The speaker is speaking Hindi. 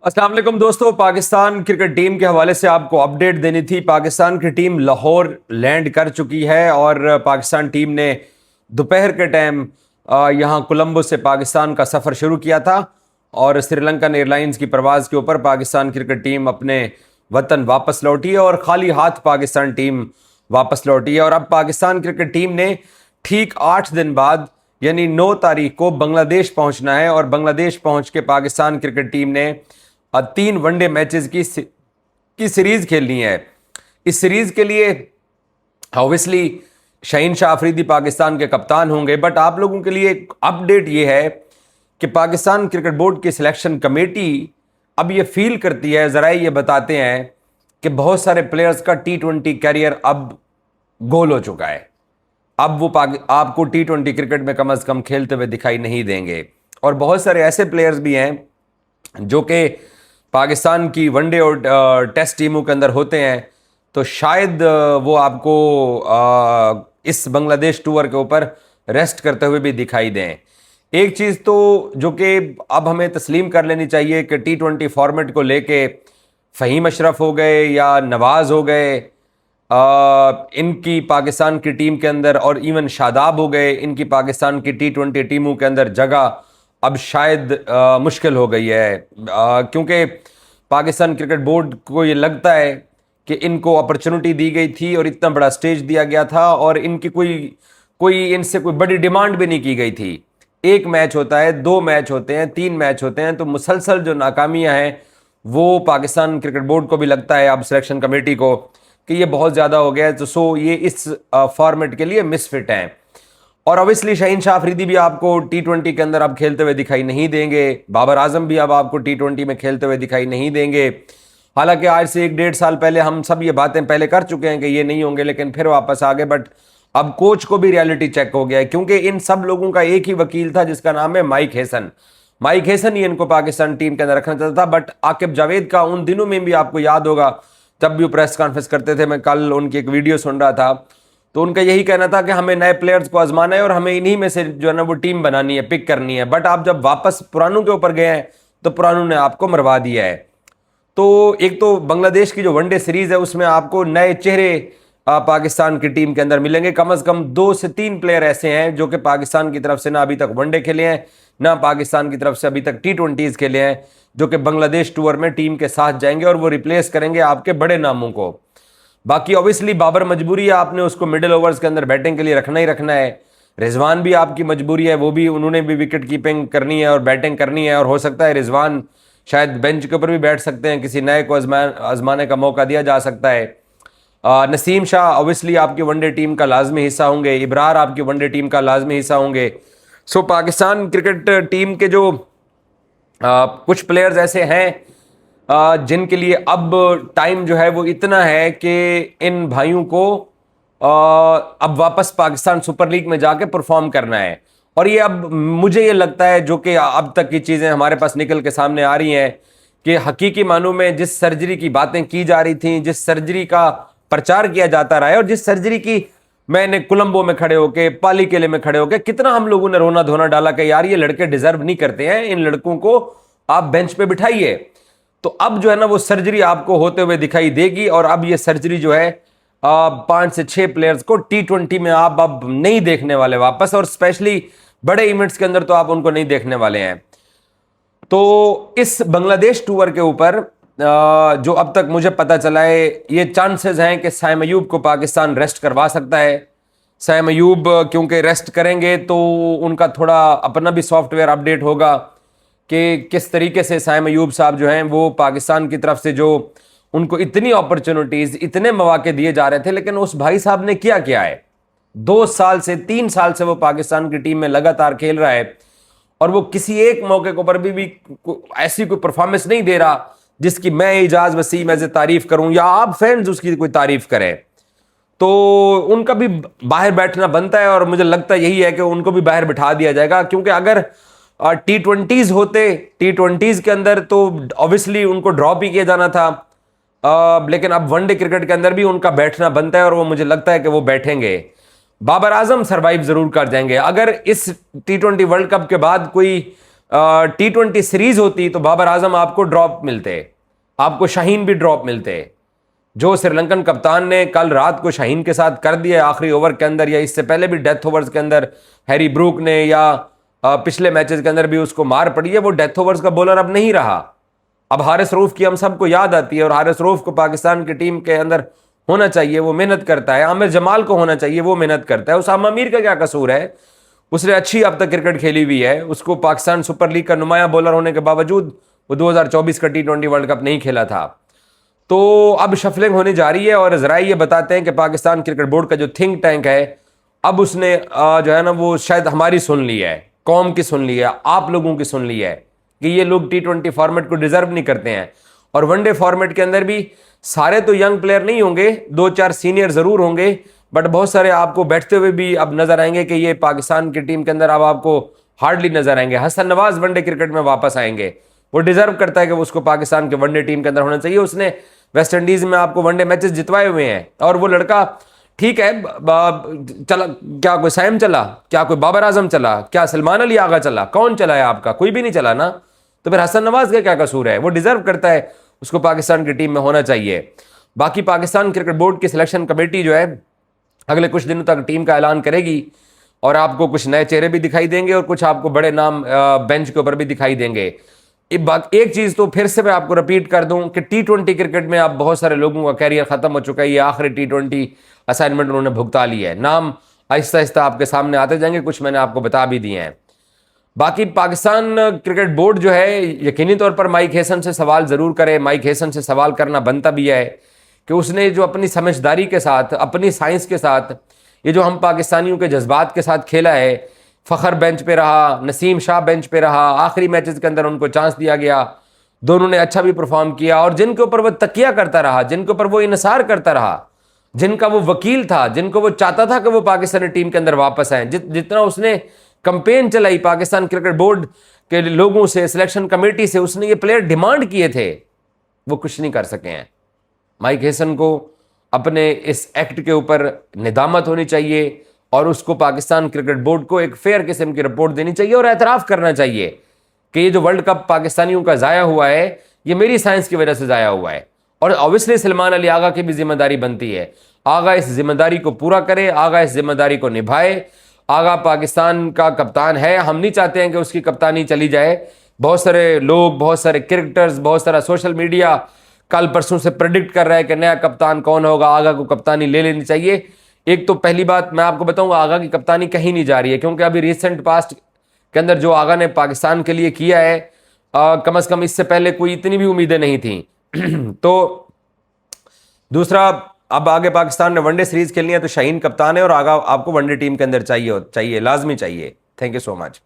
अस्सलाम वालेकुम दोस्तों, पाकिस्तान क्रिकेट टीम के हवाले से आपको अपडेट देनी थी। पाकिस्तान की टीम लाहौर लैंड कर चुकी है और पाकिस्तान टीम ने दोपहर के टाइम यहाँ कोलंबो से पाकिस्तान का सफ़र शुरू किया था और श्रीलंकन एयरलाइंस की परवाज़ के ऊपर पाकिस्तान क्रिकेट टीम अपने वतन वापस लौटी है और खाली हाथ पाकिस्तान टीम वापस लौटी है। और अब पाकिस्तान क्रिकेट टीम ने ठीक 8 दिन बाद यानी 9 तारीख को बांग्लादेश पहुंचना है और बांग्लादेश पहुंच के पाकिस्तान क्रिकेट टीम ने 3 वनडे मैचेस की सीरीज खेलनी है। इस सीरीज के लिए ऑब्वियसली शाहीन शाह अफरीदी पाकिस्तान के कप्तान होंगे, बट आप लोगों के लिए एक अपडेट ये है कि पाकिस्तान क्रिकेट बोर्ड की सिलेक्शन कमेटी अब ये फील करती है, जरा ये बताते हैं कि बहुत सारे प्लेयर्स का T20 कैरियर अब गोल हो चुका है। अब वो आपको T20 क्रिकेट में कम से कम खेलते हुए दिखाई नहीं देंगे और बहुत सारे ऐसे प्लेयर्स भी हैं जो कि पाकिस्तान की वनडे और टेस्ट टीमों के अंदर होते हैं, तो शायद वो आपको इस बांग्लादेश टूर के ऊपर रेस्ट करते हुए भी दिखाई दें। एक चीज़ तो जो कि अब हमें तस्लीम कर लेनी चाहिए कि T20 फॉर्मेट को लेके फ़हीम अशरफ हो गए या नवाज़ हो गए, इनकी पाकिस्तान की टीम के अंदर और इवन शादाब हो गए, इनकी पाकिस्तान की T20 टीमों के अंदर जगह अब शायद मुश्किल हो गई है, क्योंकि पाकिस्तान क्रिकेट बोर्ड को ये लगता है कि इनको अपॉर्चुनिटी दी गई थी और इतना बड़ा स्टेज दिया गया था और इनकी कोई इनसे कोई बड़ी डिमांड भी नहीं की गई थी। एक मैच होता है, 2 मैच होते हैं, 3 मैच होते हैं, तो मुसलसल जो नाकामियां हैं वो पाकिस्तान क्रिकेट बोर्ड को भी लगता है, अब सिलेक्शन कमेटी को, कि ये बहुत ज़्यादा हो गया है, तो सो ये इस फॉर्मेट के लिए मिसफिट हैं। और ऑब्वियसली शाहीन शाह अफरीदी भी आपको T20 के अंदर अब खेलते हुए दिखाई नहीं देंगे, बाबर आजम भी अब आपको T20 में खेलते हुए दिखाई नहीं देंगे। हालांकि आज से 1-1.5 साल पहले हम सब ये बातें पहले कर चुके हैं कि ये नहीं होंगे, लेकिन फिर वापस आ गए। बट अब कोच को भी रियलिटी चेक हो गया है, क्योंकि इन सब लोगों का एक ही वकील था जिसका नाम है माइक हेसन। माइक हेसन ही इनको पाकिस्तान टीम के अंदर रखना चाहता था, बट आकिब जावेद का उन दिनों में भी आपको याद होगा, जब भी वो प्रेस कॉन्फ्रेंस करते थे, मैं कल उनकी एक वीडियो सुन रहा था, तो उनका यही कहना था कि हमें नए प्लेयर्स को आजमाना है और हमें इन्हीं में से जो है ना वो टीम बनानी है, पिक करनी है। बट आप जब वापस पुरानों के ऊपर गए हैं तो पुरानों ने आपको मरवा दिया है। तो एक तो बांग्लादेश की जो वनडे सीरीज है उसमें आपको नए चेहरे पाकिस्तान की टीम के अंदर मिलेंगे। कम से कम 2 से 3 प्लेयर ऐसे हैं जो कि पाकिस्तान की तरफ से ना अभी तक वनडे खेले हैं, ना पाकिस्तान की तरफ से अभी तक T20s खेले हैं, जो कि बांग्लादेश टूर में टीम के साथ जाएंगे और वो रिप्लेस करेंगे आपके बड़े नामों को। बाकी ऑब्वियसली बाबर मजबूरी है, आपने उसको मिडिल ओवर्स के अंदर बैटिंग के लिए रखना ही रखना है। रिजवान भी आपकी मजबूरी है, वो भी उन्होंने भी विकेट कीपिंग करनी है और बैटिंग करनी है, और हो सकता है रिजवान शायद बेंच के ऊपर भी बैठ सकते हैं, किसी नए को आजमाने का मौका दिया जा सकता है। नसीम शाह ऑब्वियसली आपकी वनडे टीम का लाजमी हिस्सा होंगे, इब्रार आपकी वनडे टीम का लाजमी हिस्सा होंगे। सो पाकिस्तान क्रिकेट टीम के जो कुछ प्लेयर्स ऐसे हैं जिनके लिए अब टाइम जो है वो इतना है कि इन भाइयों को अब वापस पाकिस्तान सुपर लीग में जाके परफॉर्म करना है। और ये अब मुझे ये लगता है, जो कि अब तक की चीज़ें हमारे पास निकल के सामने आ रही हैं, कि हकीकी मानों में जिस सर्जरी की बातें की जा रही थी, जिस सर्जरी का प्रचार किया जाता रहा है और जिस सर्जरी की मैंने कोलंबो में खड़े होके, पाली किले में खड़े होके कितना हम लोगों ने रोना धोना डाला कि यार ये लड़के डिजर्व नहीं करते हैं, इन लड़कों को आप बेंच पे बिठाइए। तो अब जो है ना वो सर्जरी आपको होते हुए दिखाई देगी और अब ये सर्जरी जो है 5 से 6 प्लेयर्स को T20 में आप अब नहीं देखने वाले वापस, और स्पेशली बड़े इवेंट्स के अंदर तो आप उनको नहीं देखने वाले हैं। तो इस बांग्लादेश टूर के ऊपर जो अब तक मुझे पता चला है, ये चांसेस हैं कि साइम अयूब को पाकिस्तान रेस्ट करवा सकता है। साइम अयूब क्योंकि रेस्ट करेंगे तो उनका थोड़ा अपना भी सॉफ्टवेयर अपडेट होगा कि किस तरीके से साइम अयूब साहब जो हैं वो पाकिस्तान की तरफ से जो उनको इतनी अपॉर्चुनिटीज़, इतने मौके दिए जा रहे थे, लेकिन उस भाई साहब ने क्या किया है। 2 साल से 3 साल से वो पाकिस्तान की टीम में लगातार खेल रहा है और वो किसी एक मौके के ऊपर भी ऐसी कोई परफॉर्मेंस नहीं दे रहा जिसकी मैं इजाज वसीम ऐसे तारीफ करूं या आप फैंस उसकी कोई तारीफ करें। तो उनका भी बाहर बैठना बनता है और मुझे लगता यही है कि उनको भी बाहर बिठा दिया जाएगा, क्योंकि अगर T20s होते, T20s के अंदर तो ऑब्वियसली उनको ड्रॉप ही किया जाना था, लेकिन अब वनडे क्रिकेट के अंदर भी उनका बैठना बनता है और वो मुझे लगता है कि वो बैठेंगे। बाबर आजम सरवाइव जरूर कर जाएंगे। अगर इस T20 वर्ल्ड कप के बाद कोई T20 सीरीज होती तो बाबर आजम आपको ड्रॉप मिलते, आपको शाहीन भी ड्रॉप मिलते। जो श्रीलंकन कप्तान ने कल रात को शाहीन के साथ कर दिया आखिरी ओवर के अंदर, या इससे पहले भी डेथ ओवर्स के अंदर हैरी ब्रूक ने, या पिछले मैचेस के अंदर भी उसको मार पड़ी है, वो डेथ ओवर्स का बॉलर अब नहीं रहा। अब हारिस रऊफ की हम सबको याद आती है, और हारिस रऊफ को पाकिस्तान की टीम के अंदर होना चाहिए, वो मेहनत करता है। आमिर जमाल को होना चाहिए, वो मेहनत करता है। उसामा मीर का क्या कसूर है? उसने अच्छी अब तक क्रिकेट खेली हुई है, उसको पाकिस्तान सुपर लीग का नुमाया बॉलर होने के बावजूद वो 2024 का T20 वर्ल्ड कप नहीं खेला था। तो अब शफलिंग होने जा रही है, और जराए ये बताते हैं कि पाकिस्तान क्रिकेट बोर्ड का जो थिंक टैंक है, अब उसने जो है ना वो शायद हमारी सुन ली है, कौम की सुन ली है, आप लोगों की सुन ली है कि ये लोग T20 फॉर्मेट को डिजर्व नहीं करते हैं। और वनडे फॉर्मेट के अंदर भी सारे तो यंग प्लेयर नहीं होंगे, 2-4 सीनियर जरूर होंगे, बट बहुत सारे आपको बैठते हुए भी अब नजर आएंगे कि ये पाकिस्तान की टीम के अंदर अब आपको हार्डली नजर आएंगे। हसन नवाज वनडे क्रिकेट में वापस आएंगे, वो डिजर्व करता है कि उसको पाकिस्तान के वनडे टीम के अंदर होना चाहिए। उसने वेस्ट इंडीज में आपको वनडे मैचेस जितवाए हुए हैं, और वो लड़का ठीक है, चला क्या कोई साइम चला, क्या कोई बाबर आजम चला, क्या सलमान अली आगा चला, कौन चला है आपका? कोई भी नहीं चला ना। तो फिर हसन नवाज का क्या कसूर है? वो डिजर्व करता है, उसको पाकिस्तान की टीम में होना चाहिए। बाकी पाकिस्तान क्रिकेट बोर्ड की सिलेक्शन कमेटी जो है अगले कुछ दिनों तक टीम का ऐलान करेगी, और आपको कुछ नए चेहरे भी दिखाई देंगे और कुछ आपको बड़े नाम बेंच के ऊपर भी दिखाई देंगे। एक चीज तो फिर से मैं आपको रिपीट कर दूं कि T20 क्रिकेट में अब बहुत सारे लोगों का कैरियर खत्म हो चुका है। ये आखिरी T20 असाइनमेंट उन्होंने भुगता लिया है। नाम आहिस्ता आहिस्ता आपके सामने आते जाएंगे, कुछ मैंने आपको बता भी दिए हैं। बाकी पाकिस्तान क्रिकेट बोर्ड जो है यकीनी तौर पर माइक हेसन से सवाल जरूर करे। माइक हेसन से सवाल करना बनता भी है कि उसने जो अपनी समझदारी के साथ, अपनी साइंस के साथ, ये जो हम पाकिस्तानियों के जज्बात के साथ खेला है, फ़खर बेंच पे रहा, नसीम शाह बेंच पे रहा, आखिरी मैचेस के अंदर उनको चांस दिया गया, दोनों ने अच्छा भी परफॉर्म किया, और जिनके ऊपर वो तकिया करता रहा, जिनके ऊपर वो इनसार करता रहा, जिनका वो वकील था, जिनको वो चाहता था कि वो पाकिस्तानी टीम के अंदर वापस आए, जितना उसने कंपेन चलाई पाकिस्तान क्रिकेट बोर्ड के लोगों से, सिलेक्शन कमेटी से, उसने ये प्लेयर डिमांड किए थे, वो कुछ नहीं कर सके हैं। माइक हेसन को अपने इस एक्ट के ऊपर निदामत होनी चाहिए, और उसको पाकिस्तान क्रिकेट बोर्ड को एक फेयर किस्म की रिपोर्ट देनी चाहिए, और एतराफ़ करना चाहिए कि ये जो वर्ल्ड कप पाकिस्तानियों का ज़ाया हुआ है, ये मेरी साइंस की वजह से ज़ाया हुआ है। और ऑब्वियसली सलमान अली आगा की भी जिम्मेदारी बनती है। आगा इस जिम्मेदारी को पूरा करे, आगा इस जिम्मेदारी को निभाए। आगा पाकिस्तान का कप्तान है, हम नहीं चाहते हैं कि उसकी कप्तानी चली जाए। बहुत सारे लोग, बहुत सारे क्रिकेटर्स, बहुत सारा सोशल मीडिया कल परसों से प्रेडिक्ट कर रहा है कि नया कप्तान कौन होगा, आगा को कप्तानी ले लेनी चाहिए। एक तो पहली बात मैं आपको बताऊंगा, आगा की कप्तानी कहीं नहीं जा रही है, क्योंकि अभी रिसेंट पास्ट के अंदर जो आगा ने पाकिस्तान के लिए किया है, कम से कम इससे पहले कोई इतनी भी उम्मीदें नहीं थी। तो दूसरा, अब आगे पाकिस्तान ने वनडे सीरीज खेलनी है तो शाहीन कप्तान है, और आगा आपको वनडे टीम के अंदर चाहिए लाजमी चाहिए। Thank you so much.